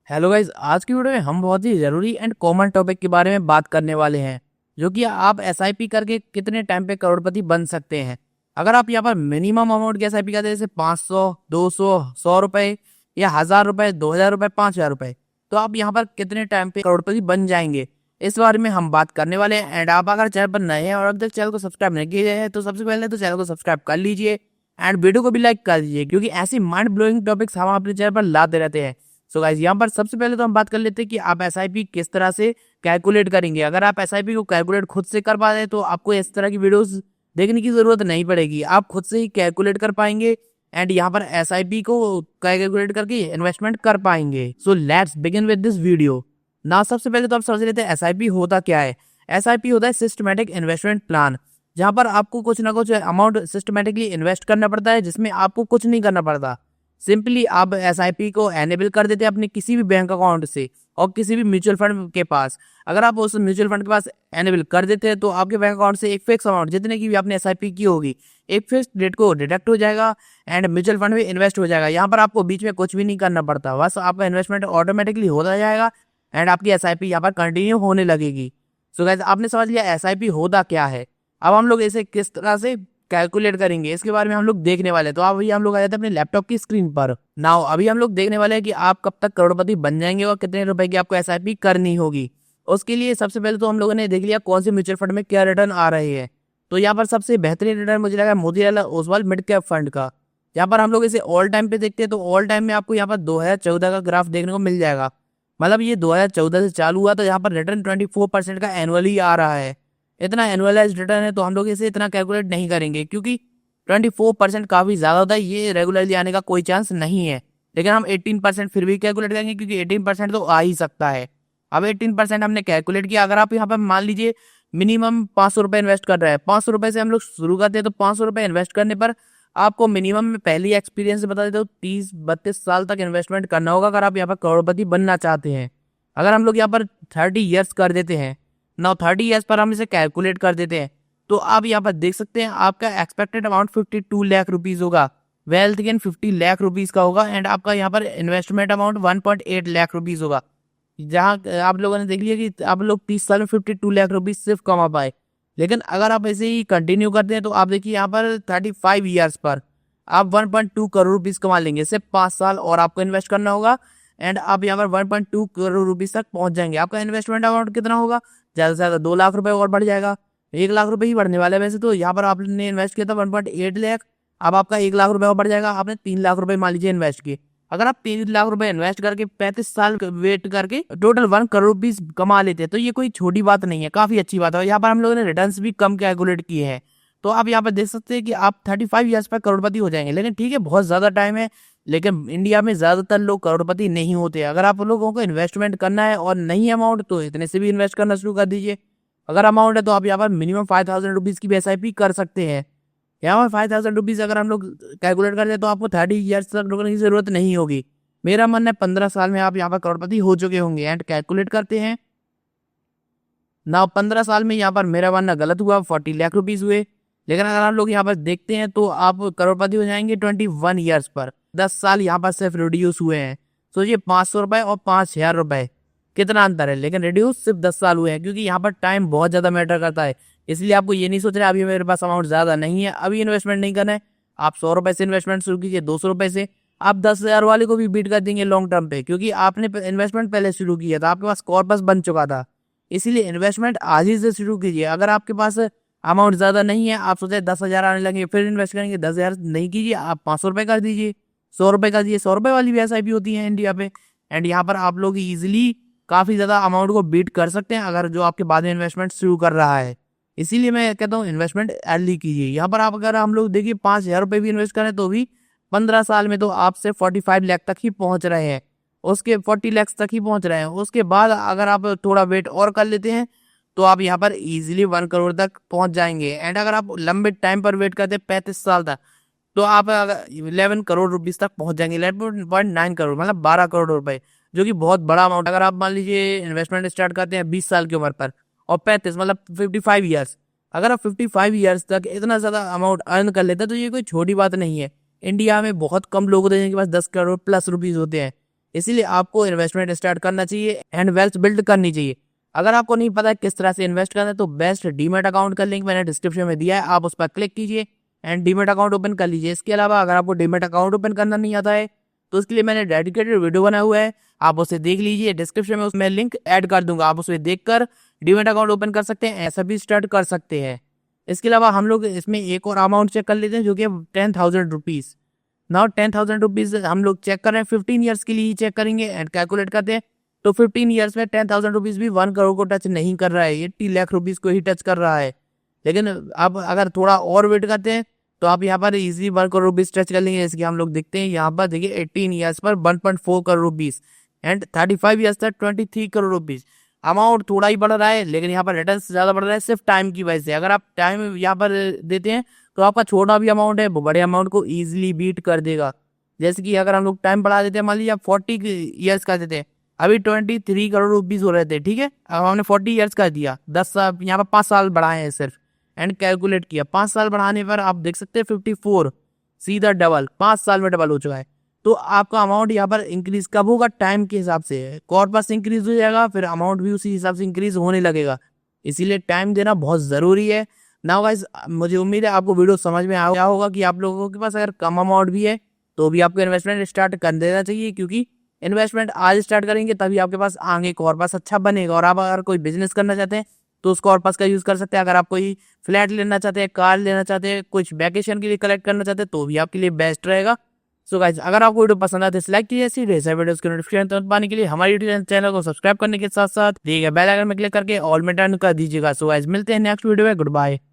Hello guys, आज की video में हम बहुत ही ज़रूरी एंड कॉमन टॉपिक के बारे में बात करने वाले हैं, जो कि आप एसआईपी करके कितने टाइम पे करोड़पति बन सकते हैं। अगर आप यहाँ पर मिनिमम अमाउंट की एसआईपी करते हैं, जैसे 500, 200, 100 रुपए या 1000 रुपए, 2000 रुपए, 5000 रुपए, तो आप यहाँ पर कितने टाइम पे करोड़पति बन जाएंगे, इस बारे में हम बात करने वाले हैं। एंड आप अगर चैनल पर नए हैं और अब तक चैनल को सब्सक्राइब नहीं किए हैं, तो सबसे पहले तो चैनल को सब्सक्राइब कर लीजिए एंड वीडियो को भी लाइक कर दीजिए, क्योंकि ऐसी माइंड ब्लोइंग टॉपिक्स हम अपने चैनल पर लाते रहते हैं। सो गाइस, यहाँ पर सबसे पहले तो हम बात कर लेते हैं कि आप एसआईपी किस तरह से कैलकुलेट करेंगे। अगर आप एसआईपी को कैलकुलेट खुद से कर पा रहे हैं, तो आपको इस तरह की वीडियोस देखने की जरूरत नहीं पड़ेगी, आप खुद से ही कैलकुलेट कर पाएंगे एंड यहाँ पर एसआईपी को कैलकुलेट करके इन्वेस्टमेंट कर पाएंगे। So let's begin with this video. ना सबसे पहले तो आप समझ लेते हैं एसआईपी होता क्या है। एसआईपी होता है सिस्टमेटिक इन्वेस्टमेंट प्लान, जहाँ पर आपको कुछ ना कुछ अमाउंट सिस्टमेटिकली इन्वेस्ट करना पड़ता है, जिसमें आपको कुछ नहीं करना पड़ता। सिंपली आप एसआईपी को एनेबल कर देते हैं अपने किसी भी बैंक अकाउंट से और किसी भी म्यूचुअल फंड के पास। अगर आप उस म्यूचुअल फंड के पास एनेबल कर देते हैं, तो आपके बैंक अकाउंट से एक फिक्स अमाउंट, जितने की भी आपने एसआईपी की होगी, एक फिक्स डेट को डिडक्ट हो जाएगा एंड म्यूचुअल फंड में इन्वेस्ट हो जाएगा। यहाँ पर आपको बीच में कुछ भी नहीं करना पड़ता, बस आपका इन्वेस्टमेंट ऑटोमेटिकली होता जाएगा एंड आपकी एसआईपी यहाँ पर कंटिन्यू होने लगेगी। सो गाइस, आपने समझ लिया एसआईपी होता क्या है। अब हम लोग इसे किस तरह से कैलकुलेट करेंगे, इसके बारे में हम लोग देखने वाले हैं। तो अभी हम लोग आ जाते हैं अपने लैपटॉप की स्क्रीन पर। नाउ अभी हम लोग देखने वाले हैं कि आप कब तक करोड़पति बन जाएंगे और कितने रुपए की आपको एसआईपी करनी होगी। उसके लिए सबसे पहले तो हम लोगों ने देख लिया कौन से म्यूचुअल फंड में क्या रिटर्न आ रहे हैं। तो यहाँ पर सबसे बेहतरीन रिटर्न मुझे लगा Motilal Oswal mid cap fund का। यहाँ पर हम लोग इसे ऑल टाइम पे देखते हैं, तो ऑल टाइम में आपको यहाँ पर 2014 का ग्राफ देखने को मिल जाएगा। मतलब ये 2014 से चालू हुआ, तो यहाँ पर रिटर्न 24% का एनुअली आ रहा है। इतना एनुअलाइज रिटर्न है, तो हम लोग इसे इतना कैलकुलेट नहीं करेंगे, क्योंकि 24% काफी ज्यादा होता है, ये रेगुलरली आने का कोई चांस नहीं है। लेकिन हम 18% फिर भी कैलकुलेट करेंगे, क्योंकि 18% तो आ ही सकता है। अब 18% हमने कैलकुलेट किया। अगर आप यहाँ पर मान लीजिए मिनिमम 500 रुपए इन्वेस्ट कर रहे हैं, 500 रुपए से हम लोग शुरू करते हैं, तो 500 रुपए इन्वेस्ट करने पर आपको मिनिमम में पहली एक्सपीरियंस बता देते हो 30-32 साल तक इन्वेस्टमेंट करना होगा, अगर आप यहाँ पर करोड़पति बनना चाहते हैं। अगर हम लोग यहाँ पर 30 ईयर्स कर देते हैं, नाउ 30 ईयर्स पर हम इसे कैलकुलेट कर देते हैं, तो आप यहाँ पर देख सकते हैं आपका एक्सपेक्टेड अमाउंट 52 लाख रुपीज होगा। वेल्थ गेन 50 लाख रुपीज का होगा एंड आपका यहाँ पर इन्वेस्टमेंट अमाउंट 1.8 लाख रुपीज होगा। जहाँ आप लोगों ने देख लिया कि आप लोग 30 साल में 52 लाख रुपीज सिर्फ कमा पाए। लेकिन अगर आप ऐसे ही कंटिन्यू करते हैं, तो आप देखिए यहाँ पर 35 ईयर्स पर आप 1.2 करोड़ रुपीज कमा लेंगे। सिर्फ 5 साल और आपको इन्वेस्ट करना होगा एंड आप यहाँ पर 1.2 करोड़ रुपीज तक पहुंच जाएंगे। आपका इन्वेस्टमेंट अमाउंट कितना होगा? ज्यादा से ज्यादा 2 लाख रुपए और बढ़ जाएगा। 1 लाख रुपए ही बढ़ने वाला है वैसे तो। यहाँ पर आपने इन्वेस्ट किया था 1.8 लाख, अब आपका 1 लाख रुपए और बढ़ जाएगा। आपने 3 लाख रुपए मान लीजिए इन्वेस्ट किए। अगर आप 3 लाख रुपए इन्वेस्ट करके 35 साल वेट करके टोटल 1 करोड़ रुपीज कमा लेते हैं, तो ये कोई छोटी बात नहीं है, काफी अच्छी बात है। यहाँ पर हम लोगों ने रिटर्न्स भी कम कैलकुलेट किए हैं, तो आप यहाँ पर देख सकते हैं कि आप 35 ईयर्स पर करोड़पति हो जाएंगे। लेकिन ठीक है, बहुत ज्यादा टाइम है, लेकिन इंडिया में ज्यादातर लोग करोड़पति नहीं होते। अगर आप लोगों को इन्वेस्टमेंट करना है और नहीं अमाउंट, तो इतने से भी इन्वेस्ट करना शुरू कर दीजिए। अगर अमाउंट है, तो आप यहाँ पर मिनिमम 5000 रुपीज की भी एसआईपी कर सकते हैं। यहाँ पर 5000 रुपीज अगर हम लोग कैलकुलेट करते हैं, तो आपको 30 ईयर्स तक रुकने की जरूरत नहीं होगी। मेरा मानना है 15 साल में आप यहाँ पर करोड़पति हो चुके होंगे। एंड कैलकुलेट करते हैं ना, 15 साल में यहाँ पर मेरा मानना गलत हुआ, 40 लाख रुपीज हुए। लेकिन अगर हम लोग यहाँ पर देखते हैं, तो आप करोड़पति हो जाएंगे 21 ईयर्स पर। 10 साल यहाँ पर सिर्फ रिड्यूस हुए हैं। सोचिए 500 रुपए और 5000 रुपए, कितना अंतर है। लेकिन रिड्यूस सिर्फ 10 साल हुए हैं, क्योंकि यहाँ पर टाइम बहुत ज्यादा मैटर करता है। इसलिए आपको ये नहीं सोच रहे अभी मेरे पास अमाउंट ज्यादा नहीं है, अभी इन्वेस्टमेंट नहीं करना है। आप 100 रुपए से इन्वेस्टमेंट शुरू कीजिए, 200 रुपए से आप 10,000 वाले को भी बीट कर देंगे लॉन्ग टर्म पे, क्योंकि आपने इन्वेस्टमेंट पहले शुरू किया था, आपके पास कॉर्पस बन चुका था। इसीलिए इन्वेस्टमेंट आज ही से शुरू कीजिए। अगर आपके पास अमाउंट ज्यादा नहीं है, आप सोचे 10,000 आने लगे फिर इन्वेस्ट करेंगे, 10,000 नहीं कीजिए, आप 500 रुपए कर दीजिए, 100 रुपए कर दीजिए। 100 रुपए वाली भी एसआईपी होती है इंडिया पे। एंड यहाँ पर आप लोग इजिली काफी ज्यादा अमाउंट को बीट कर सकते हैं, अगर जो आपके बाद में इन्वेस्टमेंट शुरू कर रहा है। इसीलिए मैं कहता हूँ इन्वेस्टमेंट अर्ली कीजिए। यहाँ पर आप अगर हम लोग देखिए 5,000 रुपए भी इन्वेस्ट करें, तो भी 15 साल में तो आपसे 45 लाख तक ही पहुंच रहे हैं, उसके 40 लाख तक ही पहुंच रहे हैं। उसके बाद अगर आप थोड़ा वेट और कर लेते हैं, तो आप यहाँ पर इजीली 1 करोड़ तक पहुंच जाएंगे। एंड अगर आप लंबे टाइम पर वेट करते हैं 35 साल तक, तो आप 11 करोड़ रुपीज तक पहुंच जाएंगे। 11.9 करोड़ मतलब 12 करोड़ रुपए, जो कि बहुत बड़ा अमाउंट। अगर आप मान लीजिए इन्वेस्टमेंट स्टार्ट करते हैं 20 साल की उम्र पर, और 35 मतलब 55 ईयर्स, अगर आप 55 ईयर्स तक इतना ज्यादा अमाउंट अर्न कर लेते हैं, तो ये कोई छोटी बात नहीं है। इंडिया में बहुत कम लोग होते हैं जिनके पास 10 करोड़ प्लस रुपीज होते हैं। इसीलिए आपको इन्वेस्टमेंट स्टार्ट करना चाहिए एंड वेल्थ बिल्ड करनी चाहिए। अगर आपको नहीं पता है किस तरह से इन्वेस्ट करना है तो बेस्ट डीमेट अकाउंट का लिंक मैंने डिस्क्रिप्शन में दिया है, आप उस पर क्लिक कीजिए एंड डीमेट अकाउंट ओपन कर लीजिए। इसके अलावा अगर आपको डीमेट अकाउंट ओपन करना नहीं आता है तो उसके लिए मैंने डेडिकेटेड वीडियो बनाया हुआ है, आप उसे देख लीजिए। डिस्क्रिप्शन में उसमें लिंक ऐड कर दूंगा, आप उसे देखकर डीमेट अकाउंट ओपन कर सकते हैं, ऐसा भी स्टार्ट कर सकते हैं। इसके अलावा हम लोग इसमें एक और अमाउंट चेक कर लेते हैं जो कि 10,000 रुपीज़। नाउ 10,000 रुपीज़ हम लोग चेक कर रहे हैं, 15 ईयर्स के लिए ही चेक करेंगे एंड कैलकुलेट करते हैं। तो 15 ईयर्स में 10,000 रुपीज़ भी 1 करोड़ को टच नहीं कर रहा है, 80 लाख रुपीज़ को ही टच कर रहा है। लेकिन अब अगर थोड़ा और वेट करते हैं तो आप यहाँ पर इजी 1 करोड़ रुपीज़ टच कर लेंगे। जैसे कि हम लोग देखते हैं यहाँ पर देखिए 18 ईयर्स पर 1.4 करोड़ रुपीज़ एंड 35 ईयर्स तक 23 करोड़ रुपीज़। अमाउंट थोड़ा ही बढ़ रहा है लेकिन यहाँ पर रिटर्न ज़्यादा बढ़ रहा है सिर्फ टाइम की वजह से। अगर आप टाइम यहाँ पर देते हैं तो आपका छोटा भी अमाउंट है वो बड़े अमाउंट को ईजिली बीट कर देगा। जैसे कि अगर हम लोग टाइम बढ़ा देते हैं, मान लीजिए आप 40 ईयर्स कर देते हैं, अभी 23 करोड़ रुपीज़ हो रहे थे, ठीक है, अब हमने 40 ईयर्स कर दिया, 10 साल यहाँ पर 5 साल बढ़ाए हैं सिर्फ एंड कैलकुलेट किया। 5 साल बढ़ाने पर आप देख सकते हैं 54 सीधा डबल 5 साल में डबल हो चुका है। तो आपका अमाउंट यहाँ पर इंक्रीज कब होगा? टाइम के हिसाब से। कॉर्पस इंक्रीज हो जाएगा फिर अमाउंट भी उसी हिसाब से इंक्रीज होने लगेगा, इसीलिए टाइम देना बहुत ज़रूरी है। नाउ गाइस, मुझे उम्मीद है आपको वीडियो समझ में आया होगा कि आप लोगों के पास अगर कम अमाउंट भी है तो भी आपको इन्वेस्टमेंट स्टार्ट कर देना चाहिए, क्योंकि इन्वेस्टमेंट आज स्टार्ट करेंगे तभी आपके पास आगे कॉर्पस अच्छा बनेगा। और आप अगर कोई बिजनेस करना चाहते हैं तो उस कॉर्पस का यूज़ कर सकते हैं। अगर आप कोई फ्लैट लेना चाहते हैं, कार लेना चाहते हैं, कुछ वैकेशन के लिए कलेक्ट करना चाहते हैं तो भी आपके लिए बेस्ट रहेगा। सो गाइस, अगर आपको वीडियो पसंद आते हैं लाइक कीजिए, ऐसी ढेर वीडियोस के नोटिफिकेशन तुरंत पाने के लिए हमारे यूट्यूब चैनल को सब्सक्राइब करने के साथ साथ दिए गए बेल आइकन में क्लिक करके ऑल में टर्न कर दीजिएगा। सो गाइस, मिलते हैं नेक्स्ट वीडियो में, गुड बाय।